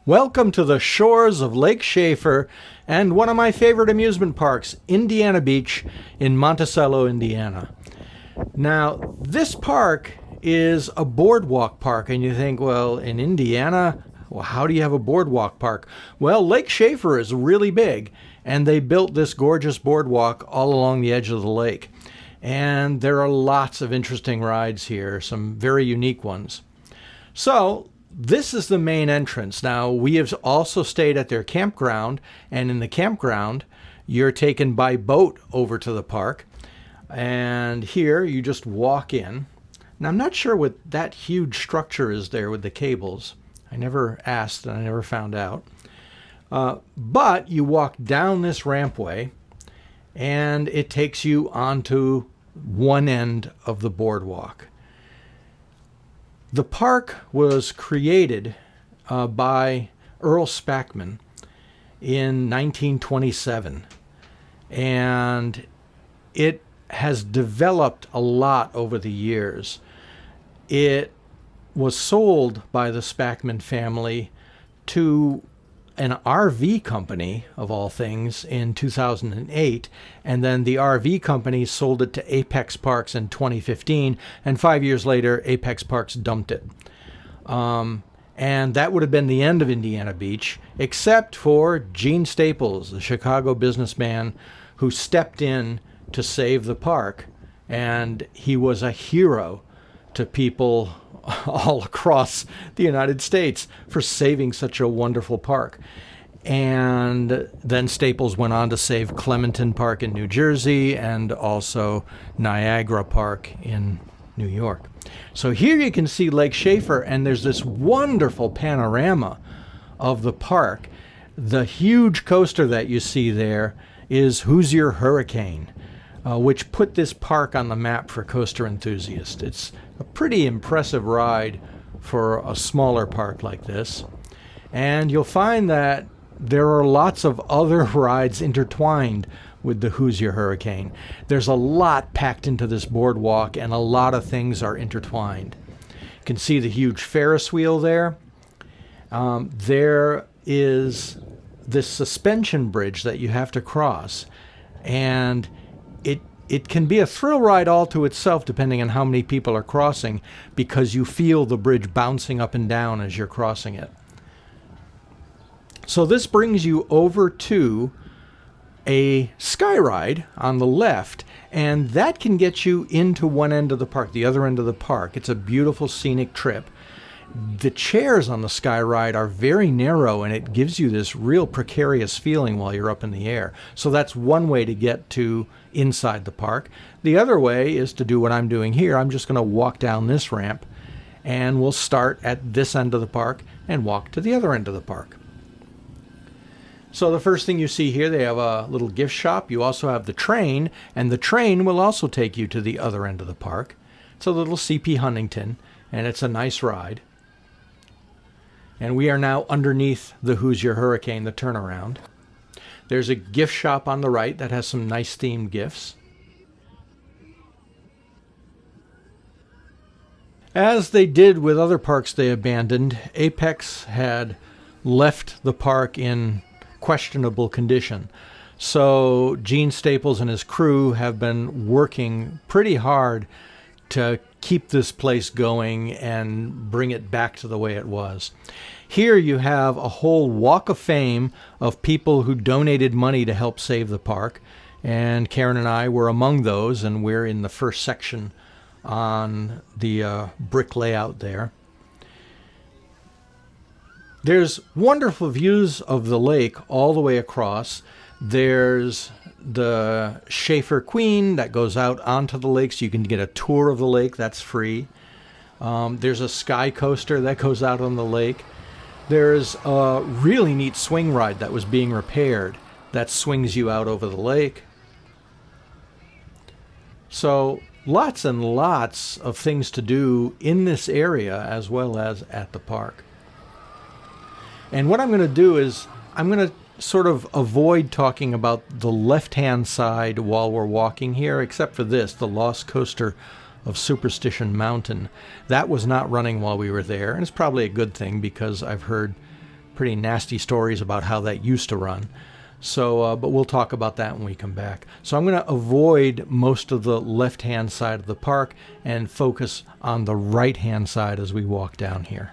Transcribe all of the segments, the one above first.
Welcome to the shores of Lake Schaefer and one of my favorite amusement parks, Indiana Beach in Monticello, Indiana. Now, this park is a boardwalk park, and you think, well, in Indiana, well, how do you have a boardwalk park? Well, Lake Schaefer is really big, and they built this gorgeous boardwalk all along the edge of the lake. And there are lots of interesting rides here, some very unique ones. So, this is the main entrance. Now, we have also stayed at their campground, and in the campground, you're taken by boat over to the park. And here, you just walk in. Now, I'm not sure what that huge structure is there with the cables. I never asked, and I never found out. But you walk down this rampway, and it takes you onto one end of the boardwalk. The park was created by Earl Spackman in 1927, and it has developed a lot over the years. It was sold by the Spackman family to an RV company, of all things, in 2008, and then the RV company sold it to Apex Parks in 2015, and 5 years later, Apex Parks dumped it. And that would have been the end of Indiana Beach, except for Gene Staples, the Chicago businessman who stepped in to save the park, and he was a hero to people all across the United States for saving such a wonderful park. And then Staples went on to save Clementon Park in New Jersey and also Niagara Park in New York. So here you can see Lake Schaefer, and there's this wonderful panorama of the park. The huge coaster that you see there is Who's Your Hurricane, which put this park on the map for coaster enthusiasts. It's a pretty impressive ride for a smaller park like this. And you'll find that there are lots of other rides intertwined with the Who's Your Hurricane. There's a lot packed into this boardwalk, and a lot of things are intertwined. You can see the huge Ferris wheel there. There is this suspension bridge that you have to cross, and it can be a thrill ride all to itself depending on how many people are crossing, because you feel the bridge bouncing up and down as you're crossing it. So this brings you over to a sky ride on the left, and that can get you into one end of the park, the other end of the park. It's a beautiful scenic trip. The chairs on the sky ride are very narrow, and it gives you this real precarious feeling while you're up in the air. So that's one way to get to inside the park. The other way is to do what I'm doing here. I'm just going to walk down this ramp, and we'll start at this end of the park and walk to the other end of the park. So the first thing you see here, they have a little gift shop. You also have the train, and the train will also take you to the other end of the park. It's a little CP Huntington, and it's a nice ride. And we are now underneath the Who's Your Hurricane, the turnaround. There's a gift shop on the right that has some nice themed gifts. As they did with other parks they abandoned, Apex had left the park in questionable condition. So Gene Staples and his crew have been working pretty hard to keep this place going and bring it back to the way it was. Here you have a whole walk of fame of people who donated money to help save the park, and Karen and I were among those, and we're in the first section on the brick layout there. There's wonderful views of the lake all the way across. There's the Schaefer Queen that goes out onto the lake, so you can get a tour of the lake. That's free. There's a sky coaster that goes out on the lake. There's a really neat swing ride that was being repaired that swings you out over the lake. So lots and lots of things to do in this area as well as at the park. And what I'm going to do is I'm going to sort of avoid talking about the left-hand side while we're walking here, except for this, the Lost Coaster of Superstition Mountain. That was not running while we were there, and it's probably a good thing because I've heard pretty nasty stories about how that used to run. So, but we'll talk about that when we come back. So I'm going to avoid most of the left-hand side of the park and focus on the right-hand side as we walk down here.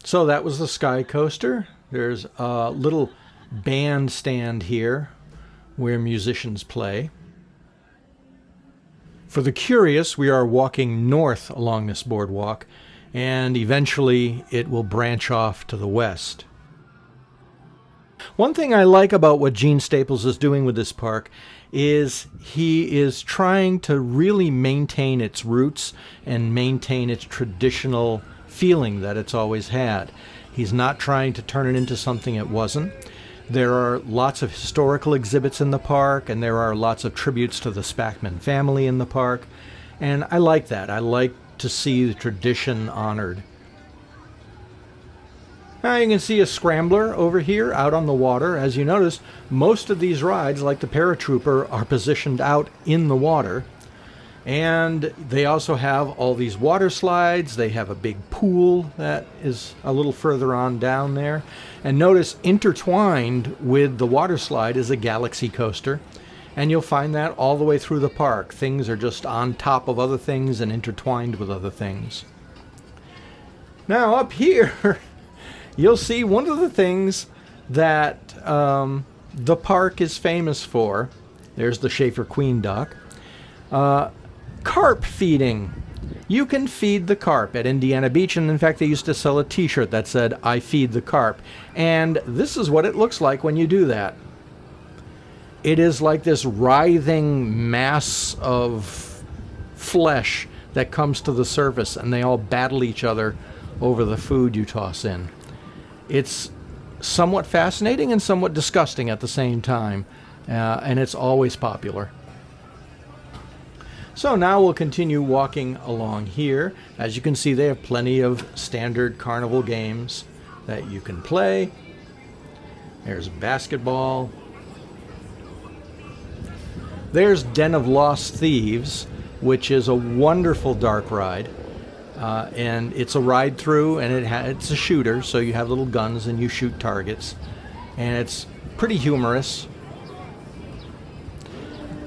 So that was the Sky Coaster. There's a little bandstand here where musicians play. For the curious, we are walking north along this boardwalk, and eventually it will branch off to the west. One thing I like about what Gene Staples is doing with this park is he is trying to really maintain its roots and maintain its traditional feeling that it's always had. He's not trying to turn it into something it wasn't. There are lots of historical exhibits in the park, and there are lots of tributes to the Spackman family in the park, and I like that. I like to see the tradition honored. Now you can see a scrambler over here out on the water. As you notice, most of these rides, like the Paratrooper, are positioned out in the water. And they also have all these water slides. They have a big pool that is a little further on down there. And notice intertwined with the water slide is a Galaxy coaster. And you'll find that all the way through the park. Things are just on top of other things and intertwined with other things. Now up here, you'll see one of the things that the park is famous for. There's the Schaefer Queen Duck. Carp feeding. You can feed the carp at Indiana Beach, and in fact they used to sell a t-shirt that said, "I feed the carp." And this is what it looks like when you do that. It is like this writhing mass of flesh that comes to the surface, and they all battle each other over the food you toss in. It's somewhat fascinating and somewhat disgusting at the same time, and it's always popular. So now we'll continue walking along here. As you can see, they have plenty of standard carnival games that you can play. There's basketball. There's Den of Lost Thieves, which is a wonderful dark ride. And it's a ride through, and it's a shooter, so you have little guns and you shoot targets. And it's pretty humorous.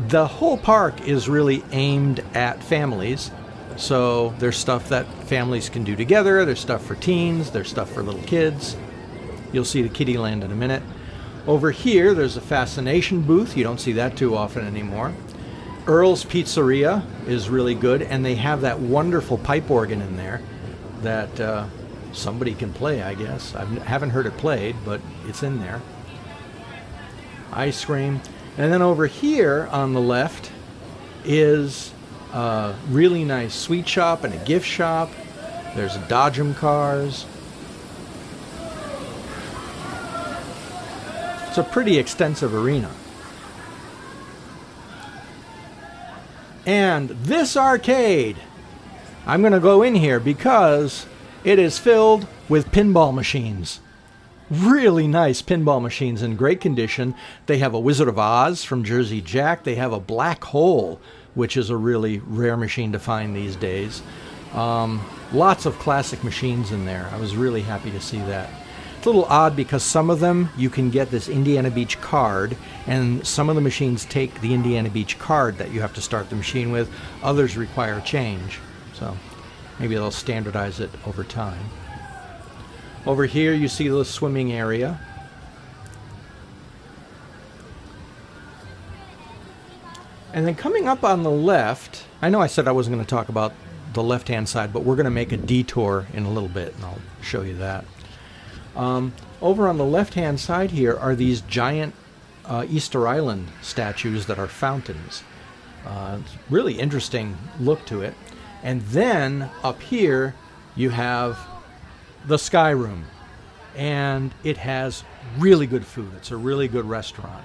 The whole park is really aimed at families, so there's stuff that families can do together, there's stuff for teens, there's stuff for little kids. You'll see the kiddie land in a minute. Over here, there's a fascination booth. You don't see that too often anymore. Earl's Pizzeria is really good, and they have that wonderful pipe organ in there that somebody can play, I guess. I haven't heard it played, but it's in there. Ice cream. And then over here on the left is a really nice sweet shop and a gift shop. There's Dodgem cars. It's a pretty extensive arena. And this arcade, I'm going to go in here because it is filled with pinball machines. Really nice pinball machines in great condition. They have a Wizard of Oz from Jersey Jack. They have a Black Hole, which is a really rare machine to find these days. Lots of classic machines in there. I was really happy to see that. It's a little odd because some of them you can get this Indiana Beach card, and some of the machines take the Indiana Beach card that you have to start the machine with. Others require change. So maybe they'll standardize it over time. Over here you see the swimming area. And then coming up on the left, I know I said I wasn't going to talk about the left-hand side, but we're going to make a detour in a little bit, and I'll show you that. Over on the left-hand side here are these giant Easter Island statues that are fountains. It's really interesting look to it. And then up here you have the Sky Room, and it has really good food. It's a really good restaurant,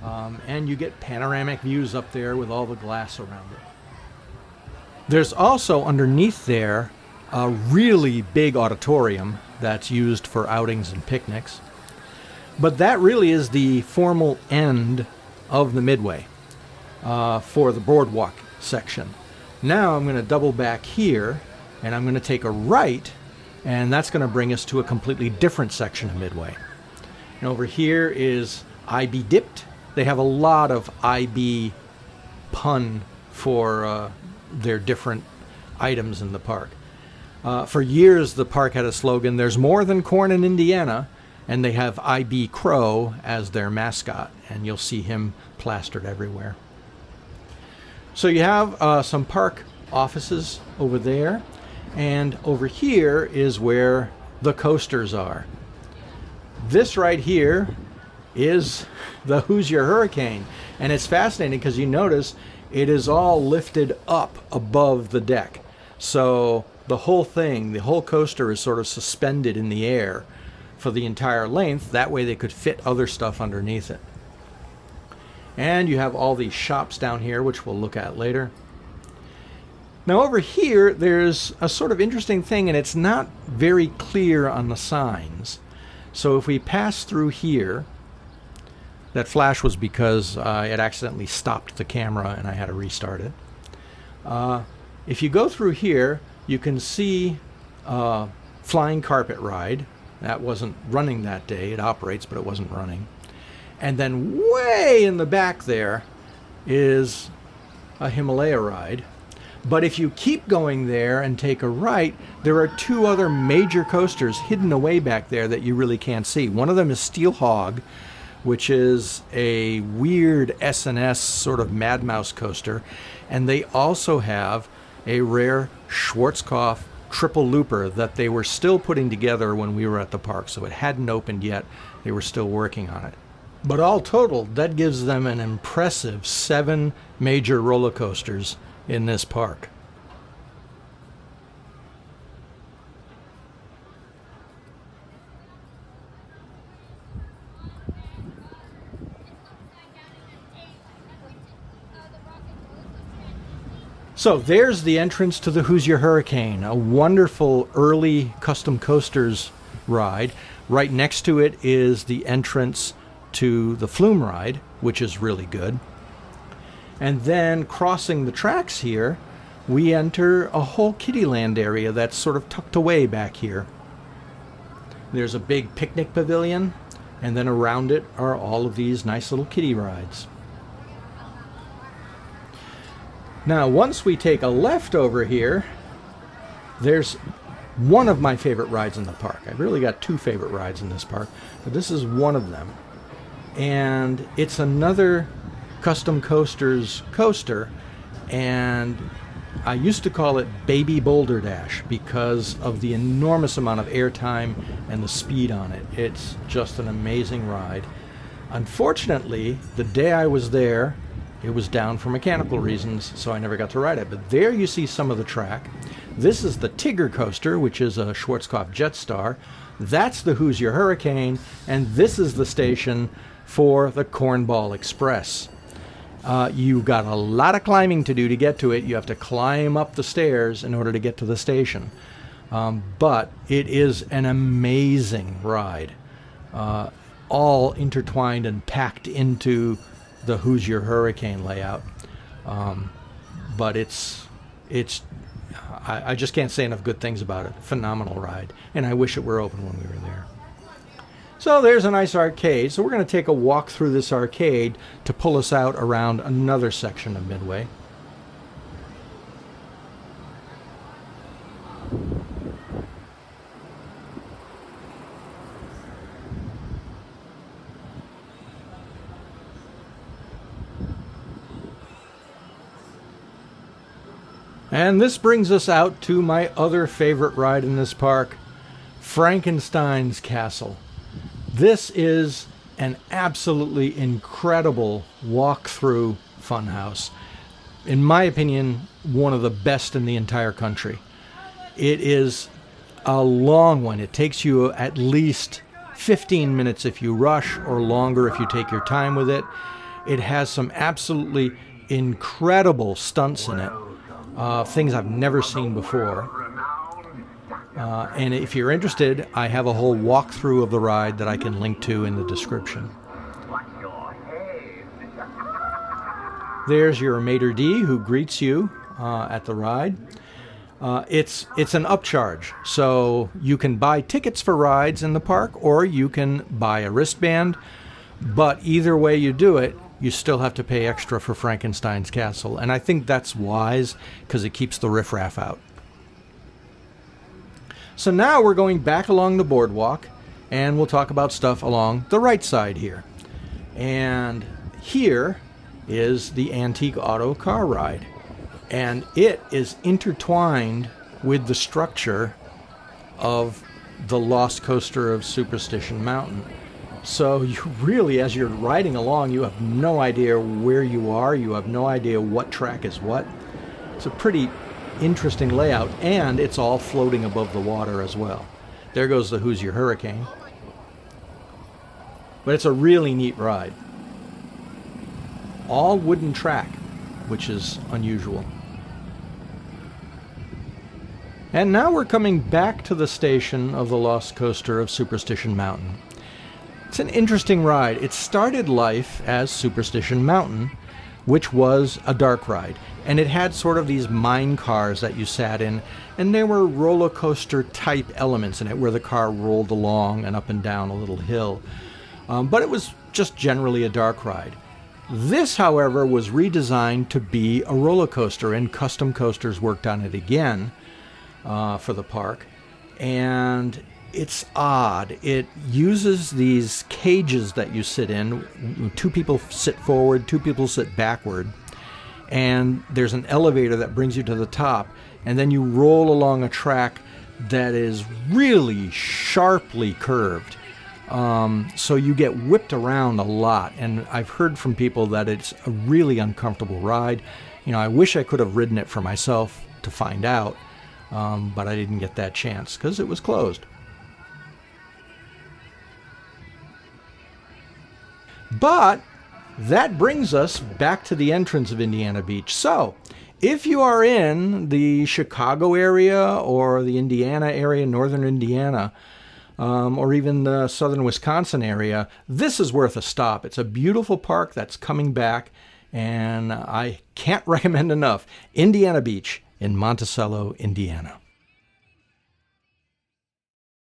and you get panoramic views up there with all the glass around it. There's also underneath there a really big auditorium that's used for outings and picnics, but that really is the formal end of the Midway for the boardwalk section. Now I'm going to double back here, and I'm going to take a right, And that's going to bring us to a completely different section of Midway. And over here is IB Dipped. They have a lot of IB pun for their different items in the park. For years, the park had a slogan, "There's more than corn in Indiana," and they have IB Crow as their mascot, and you'll see him plastered everywhere. So you have some park offices over there, and over here is where the coasters are. This right here is the Who's Your Hurricane, and it's fascinating because you notice it is all lifted up above the deck. So the whole thing, the whole coaster is sort of suspended in the air for the entire length. That way they could fit other stuff underneath it. And you have all these shops down here, which we'll look at later. Now over here, there's a sort of interesting thing, and it's not very clear on the signs. So if we pass through here, that flash was because I had accidentally stopped the camera and I had to restart it. If you go through here, you can see Flying Carpet Ride. That wasn't running that day. It operates, but it wasn't running. And then way in the back there is a Himalaya ride. But if you keep going there and take a right, there are two other major coasters hidden away back there that you really can't see. One of them is Steel Hog, which is a weird S&S sort of Mad Mouse coaster. And they also have a rare Schwarzkopf triple looper that they were still putting together when we were at the park. So it hadn't opened yet. They were still working on it. But all totaled, that gives them an impressive 7 major roller coasters in this park. So there's the entrance to the Who's Your Hurricane, a wonderful early custom coasters ride. Right next to it is the entrance to the Flume ride, which is really good. And then crossing the tracks here, we enter a whole Kiddieland area that's sort of tucked away back here. There's a big picnic pavilion, and then around it are all of these nice little kiddie rides. Now, once we take a left over here, there's one of my favorite rides in the park. I've really got 2 favorite rides in this park, but this is one of them. And it's another Custom Coasters coaster, and I used to call it Baby Boulder Dash because of the enormous amount of airtime and the speed on it. It's just an amazing ride. Unfortunately, the day I was there, it was down for mechanical reasons, so I never got to ride it. But there you see some of the track. This is the Tigger coaster, which is a Schwarzkopf Jetstar. That's the Who's Your Hurricane, and this is the station for the Cornball Express. You've got a lot of climbing to do to get to it. You have to climb up the stairs in order to get to the station. But it is an amazing ride, all intertwined and packed into the Who's Your Hurricane layout. But I just can't say enough good things about it. Phenomenal ride. And I wish it were open when we were there. So there's a nice arcade. So we're going to take a walk through this arcade to pull us out around another section of Midway. And this brings us out to my other favorite ride in this park, Frankenstein's Castle. This is an absolutely incredible walk-through funhouse. In my opinion, one of the best in the entire country. It is a long one. It takes you at least 15 minutes if you rush, or longer if you take your time with it. It has some absolutely incredible stunts in it. Things I've never seen before. And if you're interested, I have a whole walkthrough of the ride that I can link to in the description. There's your maitre d' who greets you at the ride. It's an upcharge, so you can buy tickets for rides in the park, or you can buy a wristband. But either way you do it, you still have to pay extra for Frankenstein's Castle, and I think that's wise because it keeps the riffraff out. So now we're going back along the boardwalk, and we'll talk about stuff along the right side here. And here is the Antique Auto Car Ride. And it is intertwined with the structure of the Lost Coaster of Superstition Mountain. So you really, as you're riding along, you have no idea where you are. You have no idea what track is what. It's a pretty interesting layout, and it's all floating above the water as well. There goes the Who's Your Hurricane. But it's a really neat ride. All wooden track, which is unusual. And now we're coming back to the station of the Lost Coaster of Superstition Mountain. It's an interesting ride. It started life as Superstition Mountain, which was a dark ride. And it had sort of these mine cars that you sat in, and there were roller coaster type elements in it where the car rolled along and up and down a little hill. But it was just generally a dark ride. This, however, was redesigned to be a roller coaster, and custom coasters worked on it again for the park. And it's odd. It uses these cages that you sit in. Two people sit forward, two people sit backward. And there's an elevator that brings you to the top. And then you roll along a track that is really sharply curved. So you get whipped around a lot. And I've heard from people that it's a really uncomfortable ride. You know, I wish I could have ridden it for myself to find out. But I didn't get that chance because it was closed. But that brings us back to the entrance of Indiana Beach. So, if you are in the Chicago area or the Indiana area, northern Indiana, or even the southern Wisconsin area, this is worth a stop. It's a beautiful park that's coming back, and I can't recommend enough. Indiana Beach in Monticello, Indiana.